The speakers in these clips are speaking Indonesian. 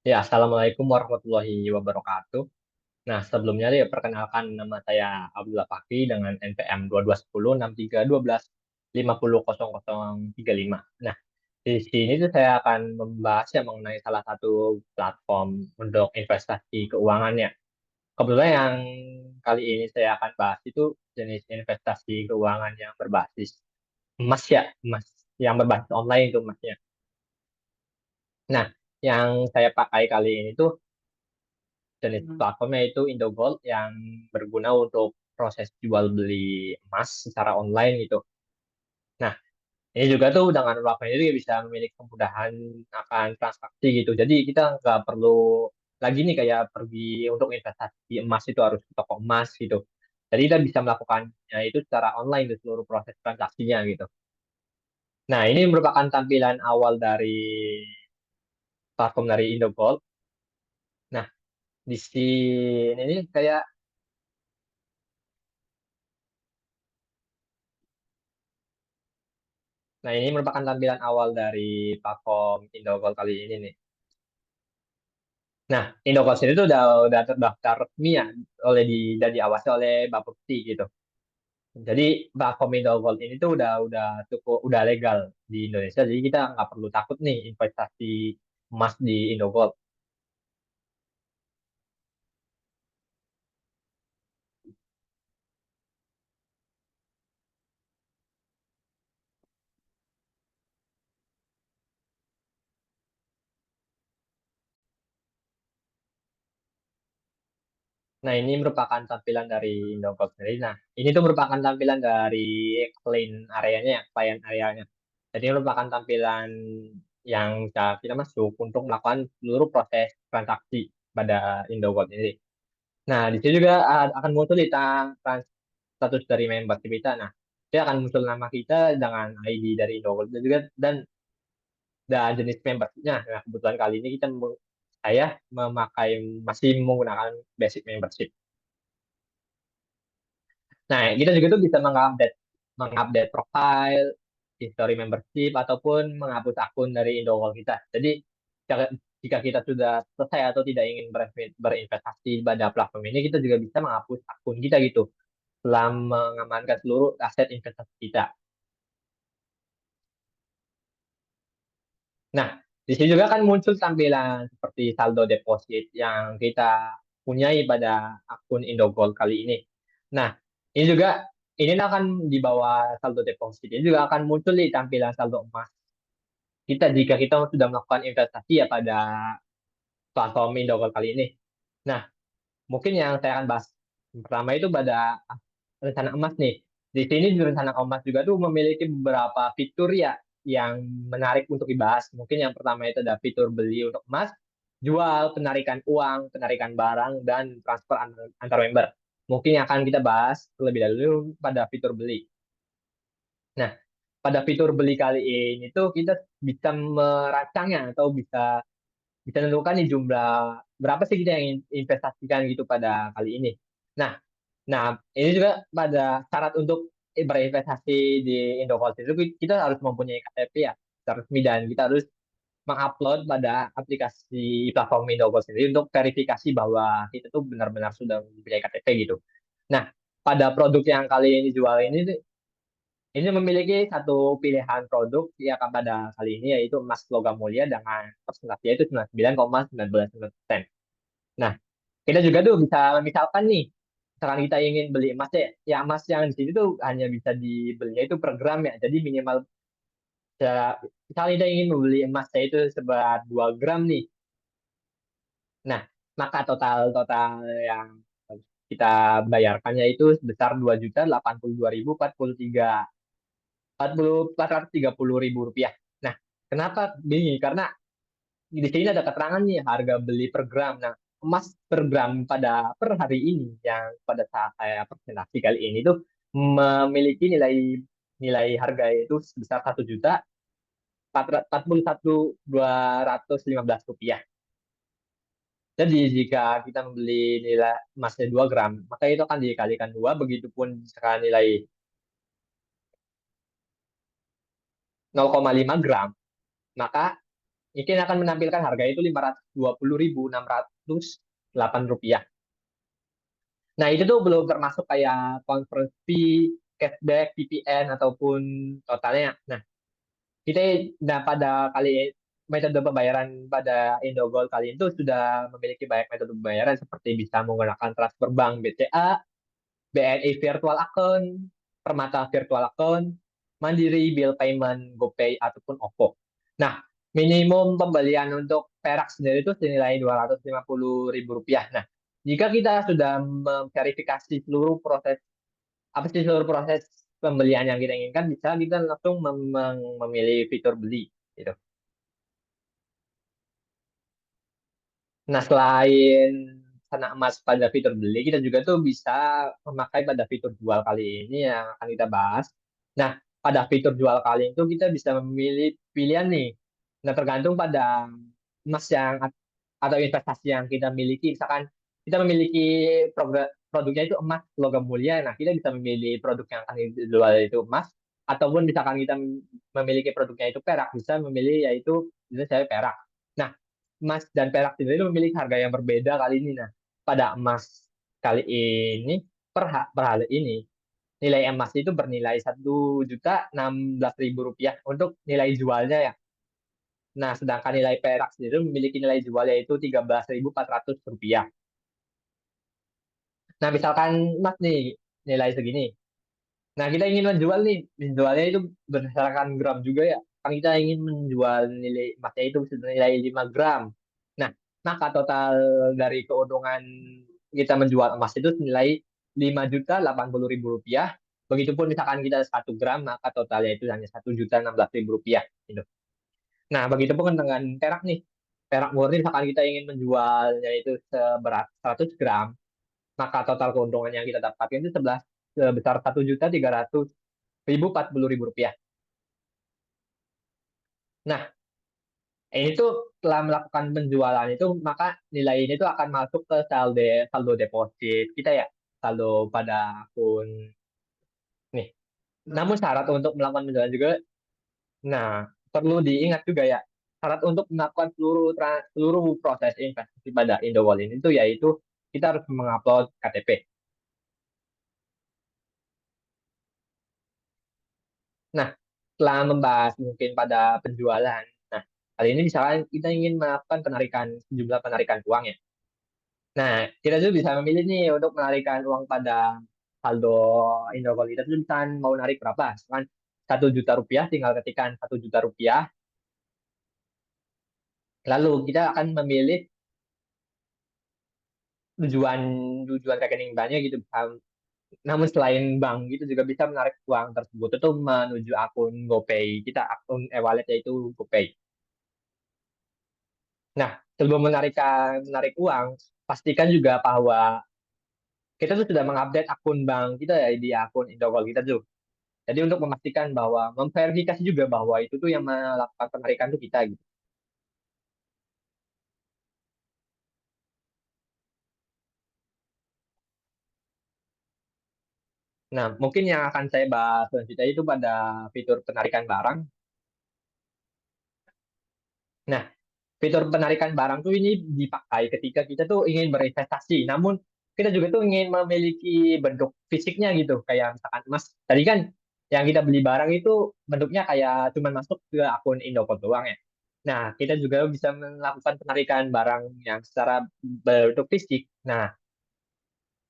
Ya, Assalamualaikum warahmatullahi wabarakatuh. Nah, sebelumnya ya perkenalkan nama saya Abdullah Fakri dengan NPM 22106312500035. Nah, di sini tuh saya akan membahas ya mengenai salah satu platform untuk investasi keuangannya. Kebetulan yang kali ini saya akan bahas itu jenis investasi keuangan yang berbasis emas ya, emas yang berbasis online itu emasnya. Nah, yang saya pakai kali ini tuh jenis platformnya itu Indogold yang berguna untuk proses jual beli emas secara online gitu. Nah, ini juga tuh dengan platform itu bisa memiliki kemudahan akan transaksi gitu. Jadi kita nggak perlu lagi nih kayak pergi untuk investasi emas itu harus ke toko emas gitu. Jadi kita bisa melakukannya itu secara online di seluruh proses transaksinya gitu. Nah, ini merupakan tampilan awal dari platform dari Indogold. Nah, di sini ini kayak Nah, ini merupakan tampilan awal dari platform Indogold kali ini nih. Nah, Indogold sendiri tuh udah terdaftar resmi ya dan diawasi oleh Bapepti gitu. Jadi platform Indogold ini tuh udah legal di Indonesia. Jadi kita nggak perlu takut nih investasi emas di Indogold. Nah, ini merupakan tampilan dari Indogold sendiri. Nah, ini tuh merupakan tampilan dari client areanya. Jadi merupakan tampilan yang bisa kita masuk untuk melakukan seluruh proses transaksi pada Indogold ini. Nah, di sini juga akan muncul di status dari membership kita. Nah, dia akan muncul nama kita dengan ID dari Indogold dan jenis membershipnya. Nah, kebetulan kali ini saya masih menggunakan basic membership. Nah, kita juga tuh bisa mengupdate profile, history membership, ataupun menghapus akun dari Indogold kita. Jadi, jika, jika kita sudah selesai atau tidak ingin berinvestasi pada platform ini, kita juga bisa menghapus akun kita gitu, setelah mengamankan seluruh aset investasi kita. Nah, di sini juga kan muncul tampilan seperti saldo deposit yang kita punyai pada akun Indogold kali ini. Nah, ini juga ini akan di bawah saldo deposit. Ini juga akan muncul di tampilan saldo emas kita jika kita sudah melakukan investasi ya pada platform Indogold kali ini. Nah, mungkin yang saya akan bahas pertama itu pada rencana emas nih. Di sini di rencana emas juga tuh memiliki beberapa fitur ya yang menarik untuk dibahas. Mungkin yang pertama itu ada fitur beli untuk emas, jual, penarikan uang, penarikan barang, dan transfer antar member. Mungkin yang akan kita bahas terlebih dahulu pada fitur beli. Nah, pada fitur beli kali ini tuh kita bisa merancangnya atau bisa bisa tentukan nih jumlah berapa sih kita yang investasikan gitu pada kali ini. Nah, Nah, ini juga pada syarat untuk berinvestasi di Indocoin itu kita harus mempunyai KTP ya, secara resmi dan kita harus mengupload pada aplikasi platform Indocoin sendiri untuk verifikasi bahwa kita tuh benar-benar sudah mempunyai KTP gitu. Nah, pada produk yang kali ini jual ini memiliki satu pilihan produk ya pada kali ini yaitu emas logam mulia dengan persentasenya itu 99,99%. Nah, kita juga tuh bisa misalkan nih, misalkan kita ingin beli emas ya emas yang di sini tuh hanya bisa dibelinya itu per gram ya. Jadi minimal misalnya kita ingin membeli emas itu seberat 2 gram nih. Nah, maka total total yang kita bayarkannya itu sebesar 2.082.430 rupiah. Nah, kenapa begini? Karena di sini ada keterangan nih harga beli per gram. Nah, emas per gram per hari ini yang pada saat saya presentasi kali ini tuh memiliki nilai nilai harga itu sebesar 1.441.215 rupiah. Jadi jika kita membeli nilai emasnya 2 gram, maka itu akan dikalikan dua, begitupun jika nilai 0,5 gram, maka Mungkin akan menampilkan harga itu Rp520.608. Nah, itu tuh belum termasuk kayak conference fee, cashback, VPN, ataupun totalnya. Nah, kita pada kali metode pembayaran pada Indogold kali itu sudah memiliki banyak metode pembayaran seperti bisa menggunakan transfer bank BCA, BNI Virtual Account, Permata Virtual Account, Mandiri Bill Payment, GoPay, ataupun OVO. Nah, minimum pembelian untuk perak sendiri itu senilai Rp250.000. Nah, jika kita sudah memverifikasi seluruh proses, apa sih seluruh proses pembelian yang kita inginkan, bisa kita langsung memilih fitur beli. Gitu. Nah, selain kena emas pada fitur beli, kita juga tuh bisa memakai pada fitur jual kali ini yang akan kita bahas. Nah, pada fitur jual kali itu kita bisa memilih pilihan nih. Nah, tergantung pada emas yang atau investasi yang kita miliki. Misalkan kita memiliki produknya itu emas logam mulia, nah kita bisa memilih produk yang akan dijual itu emas. Ataupun misalkan kita memiliki produknya itu perak, bisa memilih yaitu misalnya saya perak. Nah, emas dan perak sendiri memiliki harga yang berbeda kali ini. Nah, pada emas kali ini per hari ini nilai emas itu bernilai Rp1.016.000 untuk nilai jualnya ya. Nah, sedangkan nilai perak sendiri memiliki nilai jual yaitu Rp13.400. Nah, misalkan emas nih nilai segini. Nah, kita ingin menjual nih, menjualnya itu berdasarkan gram juga ya. Kan kita ingin menjual nilai emasnya itu senilai 5 gram. Nah, maka total dari keuntungan kita menjual emas itu senilai Rp5.080.000. Begitupun misalkan kita 1 gram, maka totalnya itu hanya Rp1.016.000. Gitu. Nah, begitupun dengan perak nih. Perak murni misalkan kita ingin menjualnya itu seberat 100 gram, maka total keuntungan yang kita dapatkan itu sebesar Rp1.300.040. Nah, ini tuh setelah melakukan penjualan itu, maka nilai ini tuh akan masuk ke saldo deposit kita ya, saldo pada akun nih. Namun syarat untuk melakukan penjualan juga, nah perlu diingat juga ya, syarat untuk melakukan seluruh proses investasi pada Indowall ini itu yaitu kita harus mengupload KTP. Nah, setelah membahas mungkin pada penjualan, nah kali ini misalkan kita ingin melakukan sejumlah penarikan uang ya. Nah, kita juga bisa memilih nih untuk menarikan uang pada saldo Indogold kita tuh misalkan mau narik berapa, misalkan Rp1 juta, tinggal ketikkan Rp1 juta, lalu kita akan memilih tujuan tujuan rekening banknya gitu. Namun selain bank itu juga bisa menarik uang tersebut itu menuju akun GoPay kita, akun e-wallet yaitu GoPay. Nah, sebelum menarik uang, pastikan juga bahwa kita tuh sudah mengupdate akun bank kita ya di akun Indogold kita tuh. Jadi untuk memastikan bahwa memverifikasi juga bahwa itu tuh yang melakukan penarikan tuh kita gitu. Nah, mungkin yang akan saya bahas selanjutnya itu pada fitur penarikan barang. Nah, fitur penarikan barang tuh ini dipakai ketika kita tuh ingin berinvestasi. Namun kita juga tuh ingin memiliki bentuk fisiknya gitu. Kayak misalkan emas. Tadi kan yang kita beli barang itu bentuknya kayak cuman masuk ke akun Indopod doang ya. Nah, kita juga bisa melakukan penarikan barang yang secara bentuk fisik. Nah,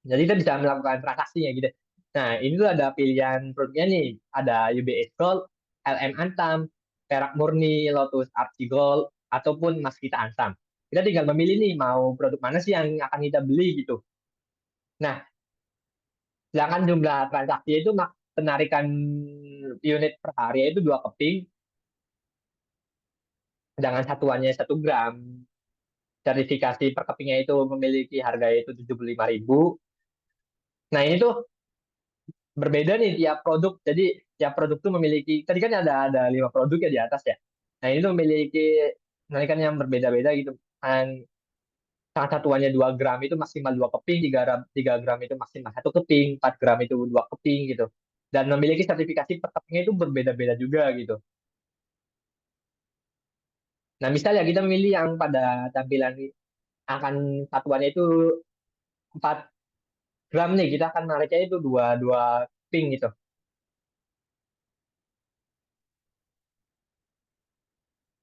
jadi kita bisa melakukan transaksinya gitu. Nah, ini tuh ada pilihan produknya nih. Ada UBS Gold, LM Antam, Perak Murni, Lotus Archie Gold, ataupun Mas Kita Antam. Kita tinggal memilih nih mau produk mana sih yang akan kita beli gitu. Nah, sedangkan jumlah transaksi itu penarikan unit per hari itu 2 keping, sedangkan satuannya 1 gram. Sertifikasi per kepingnya itu memiliki harga itu 75.000. Nah, ini tuh berbeda nih tiap produk. Jadi tiap produk tuh memiliki, tadi kan ada 5 produk ya di atas ya. Nah ini tuh memiliki penarikan yang berbeda-beda gitu. Dan salah satuannya 2 gram itu maksimal 2 keping, 3 gram itu maksimal 1 keping, 4 gram itu 2 keping gitu. Dan memiliki sertifikasi per kepingnya itu berbeda-beda juga gitu. Nah, misalnya kita milih yang pada tampilan akan satuannya itu 4 gram nih, kita akan menariknya itu dua dua ping gitu.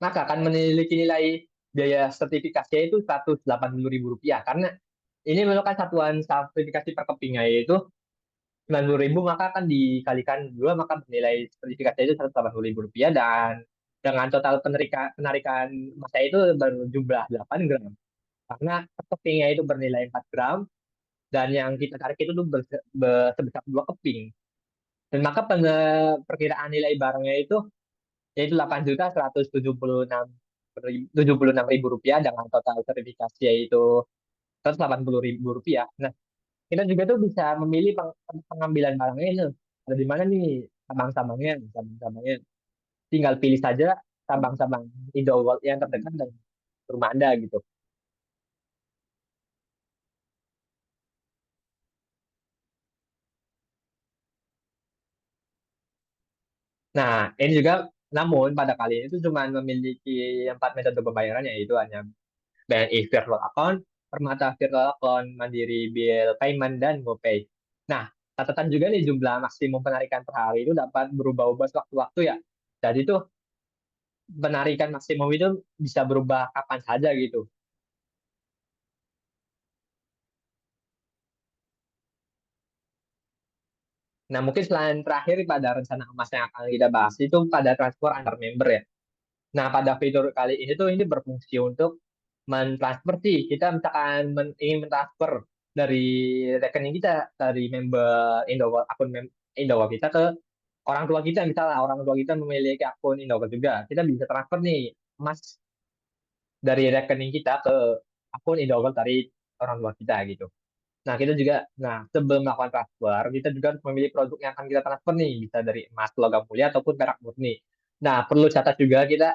Maka akan memiliki nilai biaya sertifikasinya itu Rp180.000 karena ini merupakan satuan sertifikasi per kepingnya yaitu 90.000, maka akan dikalikan dua, maka nilai sertifikasinya itu Rp180.000 dan dengan total penarikan masa itu berjumlah 8 gram karena per kepingnya itu bernilai 4 gram dan yang kita tarik itu tuh sebesar 2 keping. Dan maka perkiraan nilai barangnya itu yaitu 8.176.000 dengan total sertifikasi yaitu Rp180.000. Nah, kita juga tuh bisa memilih pengambilan barangnya itu. Ada di mana nih sabang-sabangnya. Tinggal pilih saja sabang-sabang Indoworld yang terdekat dengan rumah Anda gitu. Nah, ini juga namun pada kali ini itu cuma memiliki 4 metode pembayaran yaitu hanya BNI Virtual Account, Permata Virtual Account, Mandiri Bill Payment, dan GoPay. Nah, catatan juga nih jumlah maksimum penarikan per hari itu dapat berubah-ubah sewaktu-waktu ya. Jadi tuh penarikan maksimum itu bisa berubah kapan saja gitu. Nah, mungkin selain terakhir pada rencana emas yang akan kita bahas itu pada transfer antar member ya. Nah, pada fitur kali ini tuh ini berfungsi untuk mentransfer sih. Kita misalkan ingin mentransfer dari rekening kita dari member Indogo akun Indogo kita ke orang tua kita, misalnya orang tua kita memiliki akun Indogo juga. Kita bisa transfer nih emas dari rekening kita ke akun Indogo dari orang tua kita gitu. Nah, sebelum melakukan transfer, kita juga harus memilih produk yang akan kita transfer nih, bisa dari emas logam mulia ataupun perak murni. Nah, perlu catat juga kita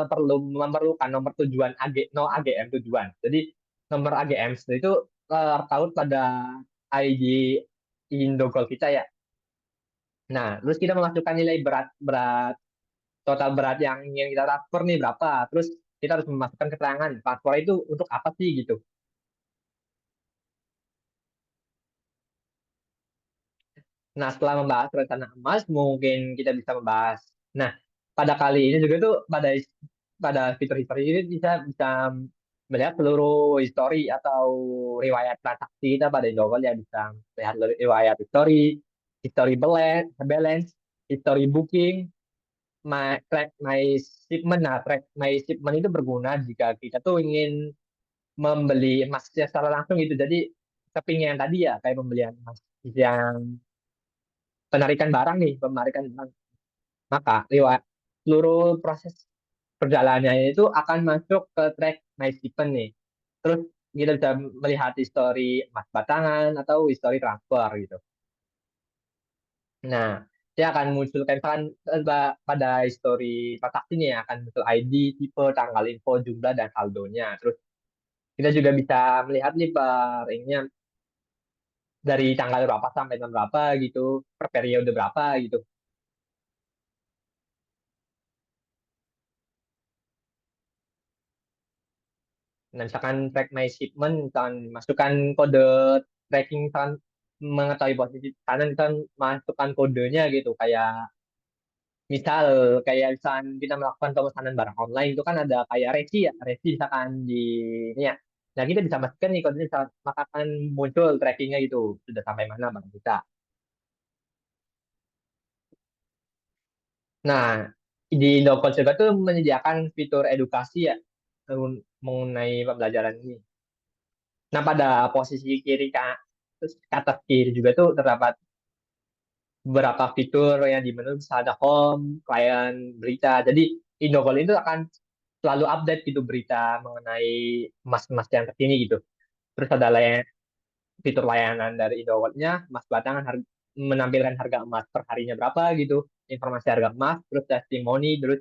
perlu memerlukan nomor tujuan no AGM tujuan. Jadi nomor AGM itu tertaut pada ID Indogol kita ya. Nah, terus kita memasukkan nilai berat berat total berat yang ingin kita transfer nih berapa. Terus kita harus memasukkan keterangan transfer itu untuk apa sih gitu. Nah, setelah membahas rencana emas, mungkin kita bisa membahas. Nah, pada kali ini juga tuh pada fitur history ini bisa bisa melihat seluruh histori atau riwayat transaksi kita pada Indomaret ya, bisa melihat riwayat histori balance, histori booking, track my shipment. Nah, track my shipment itu berguna jika kita tuh ingin membeli emasnya secara langsung gitu. Jadi kepingin yang tadi ya, kayak pembelian emas yang penarikan barang nih, penarikan barang. Maka lewat seluruh proses perjalanannya itu akan masuk ke track My Shipment nih. Terus kita bisa melihat histori emas batangan atau histori transfer gitu. Nah, dia akan munculkan kan pada histori transaksi nih akan muncul ID, tipe, tanggal info, jumlah, dan saldonya. Terus kita juga bisa melihat nih per ininya dari tanggal berapa sampai tanggal berapa gitu, per periode berapa gitu. Nah, misalkan track my shipment, misalkan masukkan kode tracking, misalkan mengetahui posisi kanan, misalkan masukkan kodenya gitu. Misal, kayak misalkan kita melakukan pemesanan barang online, itu kan ada kayak resi misalkan di ini ya. Nah, kita bisa masukkan nih kodenya, maka akan muncul trackingnya gitu, sudah sampai mana barang kita. Nah, di Indocoach juga tuh menyediakan fitur edukasi ya, mengenai pembelajaran ini. Nah, pada posisi kiri Kak, terus ke atas kiri juga tuh terdapat beberapa fitur yang di menu bisa ada home, klien, berita. Jadi Indogol itu akan selalu update gitu berita mengenai emas-emas yang terkini gitu. Terus ada fitur layanan dari Indogolnya, emas batangan menampilkan harga emas per harinya berapa gitu, informasi harga emas, terus testimoni, terus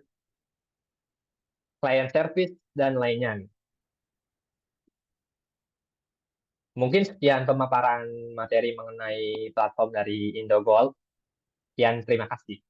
client service dan lainnya. Mungkin sekian pemaparan materi mengenai platform dari Indogold. Sekian, terima kasih.